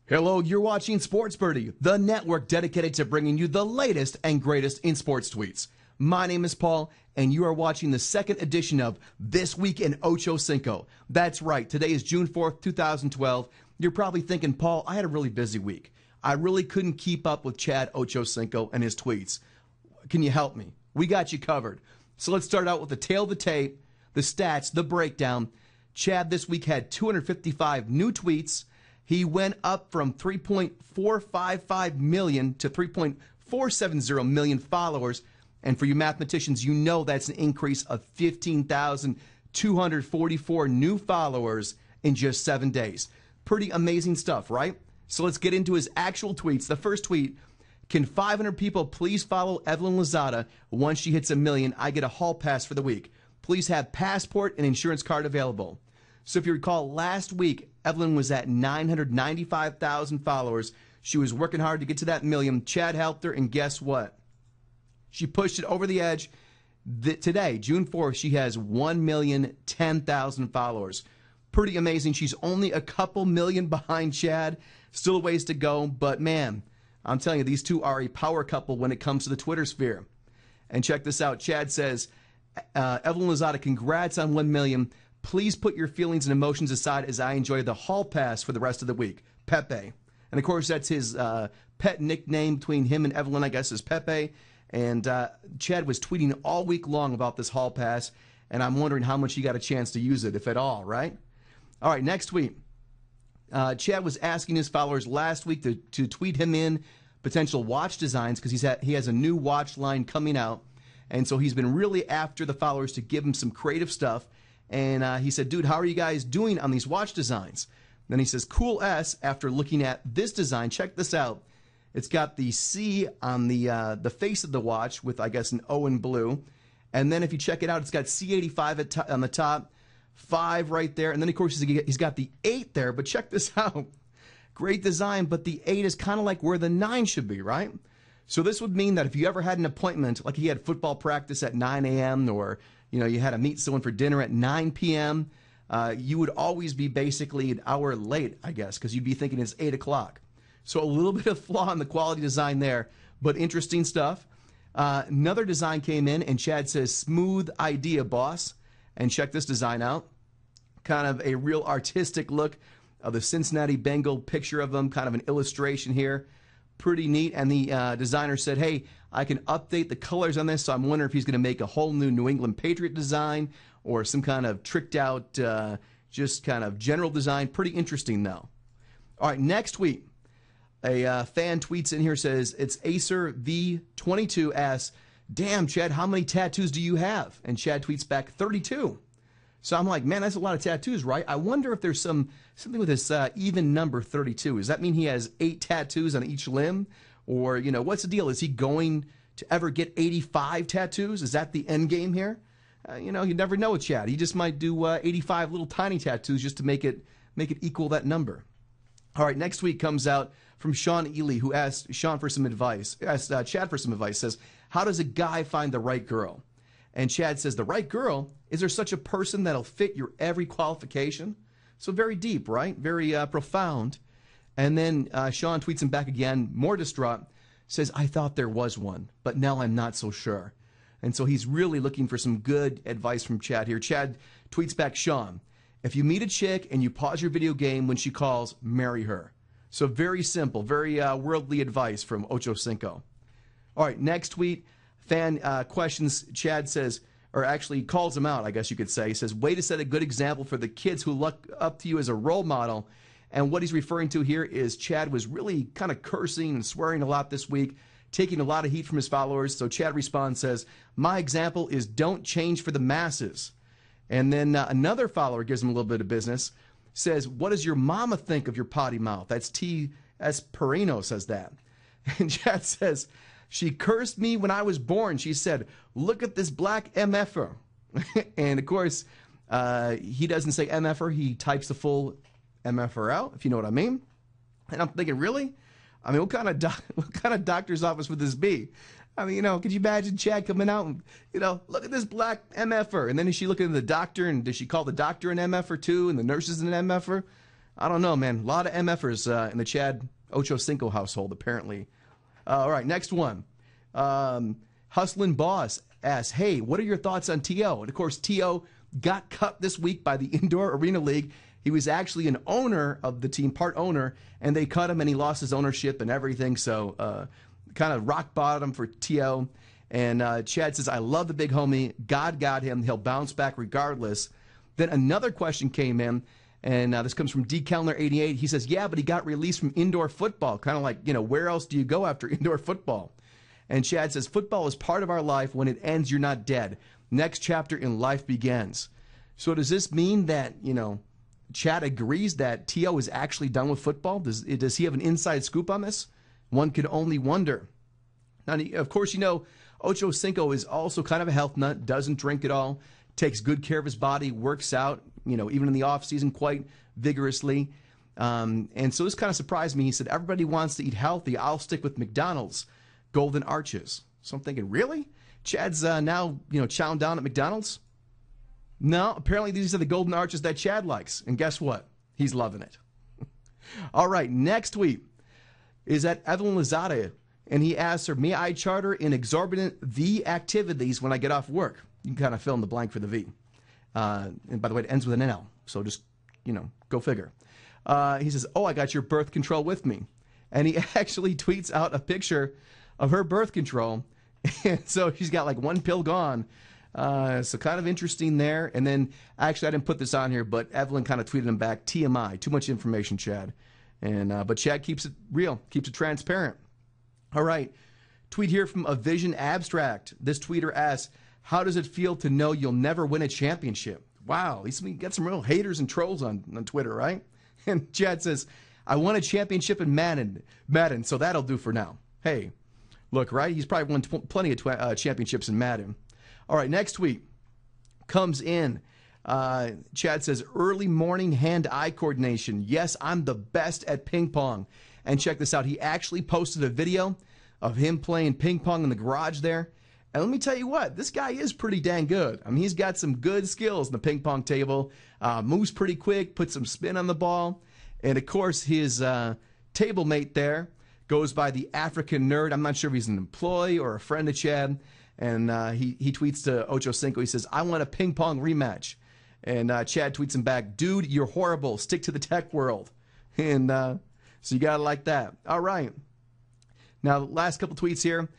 Hello, you're watching Sports Birdie, the network dedicated to bringing you the latest and greatest in sports tweets. My name is Paul, and you are watching the second edition of This Week in Ocho Cinco. That's right, today is June 4th, 2012. You're probably thinking, Paul, I had a really busy week. I really couldn't keep up with Chad Ocho Cinco and his tweets. Can you help me? We got you covered. So let's start out with the tail of the tape, the stats, the breakdown. Chad this week had 255 new tweets. He went up from 3.455 million to 3.470 million followers. And for you mathematicians, you know that's an increase of 15,244 new followers in just 7 days. Pretty amazing stuff, right? So let's get into his actual tweets. The first tweet, can 500 people please follow Evelyn Lozada? Once she hits 1 million, I get a hall pass for the week. Please have passport and insurance card available. So if you recall, last week, Evelyn was at 995,000 followers. She was working hard to get to that 1 million. Chad helped her, and guess what? She pushed it over the edge. Today, June 4th, she has 1,010,000 followers. Pretty amazing. She's only a couple million behind Chad. Still a ways to go, but man, I'm telling you, these two are a power couple when it comes to the Twitter sphere. And check this out. Chad says, Evelyn Lozada, congrats on 1 million. Please put your feelings and emotions aside as I enjoy the hall pass for the rest of the week. Pepe. And of course, that's his pet nickname between him and Evelyn, I guess, is Pepe. And Chad was tweeting all week long about this hall pass, and I'm wondering how much he got a chance to use it, if at all, right? All right, next tweet. Chad was asking his followers last week to tweet him in potential watch designs because he has a new watch line coming out. And so he's been really after the followers to give him some creative stuff. And he said, dude, how are you guys doing on these watch designs? Then he says, cool S, after looking at this design. Check this out. It's got the C on the face of the watch with, I guess, an O in blue. And then if you check it out, it's got C85 on the top, 5 right there. And then, of course, he's got the 8 there. But check this out. Great design, but the 8 is kind of like where the 9 should be, right? So this would mean that if you ever had an appointment, like he had football practice at 9 a.m. or you had to meet someone for dinner at 9 p.m., you would always be basically an hour late, I guess, because you'd be thinking it's 8 o'clock. So a little bit of flaw in the quality design there, but interesting stuff. Another design came in, and Chad says, smooth idea, boss. And check this design out. Kind of a real artistic look of the Cincinnati Bengal picture of them, kind of an illustration here. Pretty neat. And the designer said, hey, I can update the colors on this, so I'm wondering if he's going to make a whole new New England Patriot design or some kind of tricked out, just kind of general design. Pretty interesting, though. All right, next tweet. A fan tweets in here, says, it's Acer V22 asks, damn, Chad, how many tattoos do you have? And Chad tweets back, 32. So I'm like, man, that's a lot of tattoos, right? I wonder if there's something with this even number 32. Does that mean he has 8 tattoos on each limb? Or, what's the deal? Is he going to ever get 85 tattoos? Is that the end game here? You never know with Chad. He just might do 85 little tiny tattoos just to make it equal that number. All right, next week comes out from Sean Ely, who asked Chad for some advice, says, how does a guy find the right girl? And Chad says, the right girl? Is there such a person that'll fit your every qualification? So very deep, right? Very profound. And then Sean tweets him back again, more distraught, says, I thought there was one, but now I'm not so sure. And so he's really looking for some good advice from Chad here. Chad tweets back, Sean, if you meet a chick and you pause your video game when she calls, marry her. So very simple, very worldly advice from Ocho Cinco. All right, next tweet, fan questions. Chad says, or actually calls him out, I guess you could say. He says, way to set a good example for the kids who look up to you as a role model. And what he's referring to here is Chad was really kind of cursing and swearing a lot this week, taking a lot of heat from his followers. So Chad responds, says, my example is don't change for the masses. And then another follower gives him a little bit of business, says, what does your mama think of your potty mouth? That's T.S. Perino says that. And Chad says, she cursed me when I was born. She said, look at this black MFer. And of course, he doesn't say MFer. He types the full MFR out, if you know what I mean. And I'm thinking, really? I mean, what kind of doctor's office would this be? I mean, could you imagine Chad coming out and, look at this black MFer. And then is she looking at the doctor, and does she call the doctor an MFer too, and the nurses an MFer? I don't know, man. A lot of MFers in the Chad Ocho Cinco household, apparently. All right, next one. Hustlin' Boss asks, hey, what are your thoughts on T.O.? And, of course, T.O. got cut this week by the Indoor Arena League. He was actually an owner of the team, part owner, and they cut him, and he lost his ownership and everything. So kind of rock bottom for T.O. And Chad says, I love the big homie. God got him. He'll bounce back regardless. Then another question came in, and this comes from D. Kellner 88. He says, yeah, but he got released from indoor football. Kind of like, where else do you go after indoor football? And Chad says, football is part of our life. When it ends, you're not dead. Next chapter in life begins. So does this mean that, Chad agrees that T.O. is actually done with football? Does he have an inside scoop on this? One could only wonder. Now, of course, Ocho Cinco is also kind of a health nut, doesn't drink at all, takes good care of his body, works out, even in the off season quite vigorously. And so this kind of surprised me. He said, everybody wants to eat healthy. I'll stick with McDonald's Golden Arches. So I'm thinking, really? Chad's now, chowing down at McDonald's? No, apparently these are the Golden Arches that Chad likes. And guess what? He's loving it. All right, next tweet is at Evelyn Lozada. And he asks her, may I charter in exorbitant V activities when I get off work? You can kind of fill in the blank for the V. And by the way, it ends with an NL. So just, go figure. He says, oh, I got your birth control with me. And he actually tweets out a picture of her birth control. And so she's got like one pill gone. So kind of interesting there. And then, actually, I didn't put this on here, but Evelyn kind of tweeted him back, TMI, too much information, Chad. And but Chad keeps it real, keeps it transparent. All right, tweet here from A Vision Abstract. This tweeter asks, how does it feel to know you'll never win a championship? Wow, we got some real haters and trolls on Twitter, right? And Chad says, I won a championship in Madden, so that'll do for now. Hey, look, right? He's probably won plenty of championships in Madden. All right, next tweet comes in. Chad says, early morning hand-eye coordination. Yes, I'm the best at ping pong. And check this out. He actually posted a video of him playing ping pong in the garage there. And let me tell you what, this guy is pretty dang good. I mean, he's got some good skills in the ping pong table. Moves pretty quick, puts some spin on the ball. And, of course, his table mate there goes by the African Nerd. I'm not sure if he's an employee or a friend of Chad. And he tweets to Ocho Cinco. He says, I want a ping pong rematch. And Chad tweets him back, dude, you're horrible. Stick to the tech world. And so you got to like that. All right. Now, last couple tweets here.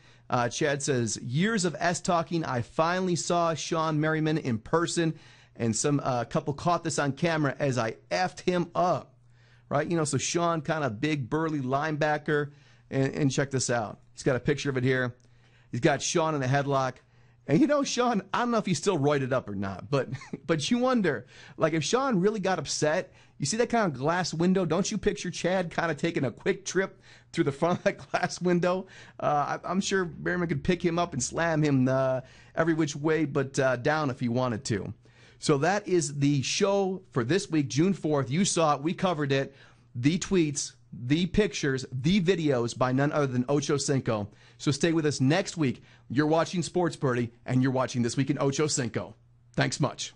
Chad says, years of S-talking. I finally saw Sean Merriman in person. And some couple caught this on camera as I effed him up. Right? So Sean, kind of big, burly linebacker. And check this out. He's got a picture of it here. He's got Sean in a headlock. And Sean, I don't know if he's still roided up or not, but you wonder, like if Sean really got upset, you see that kind of glass window? Don't you picture Chad kind of taking a quick trip through the front of that glass window? I'm sure Merriman could pick him up and slam him every which way but down if he wanted to. So that is the show for this week, June 4th. You saw it. We covered it. The tweets, the pictures, the videos by none other than Ocho Cinco. So stay with us next week. You're watching Sports Birdie, and you're watching This Week in Ocho Cinco. Thanks much.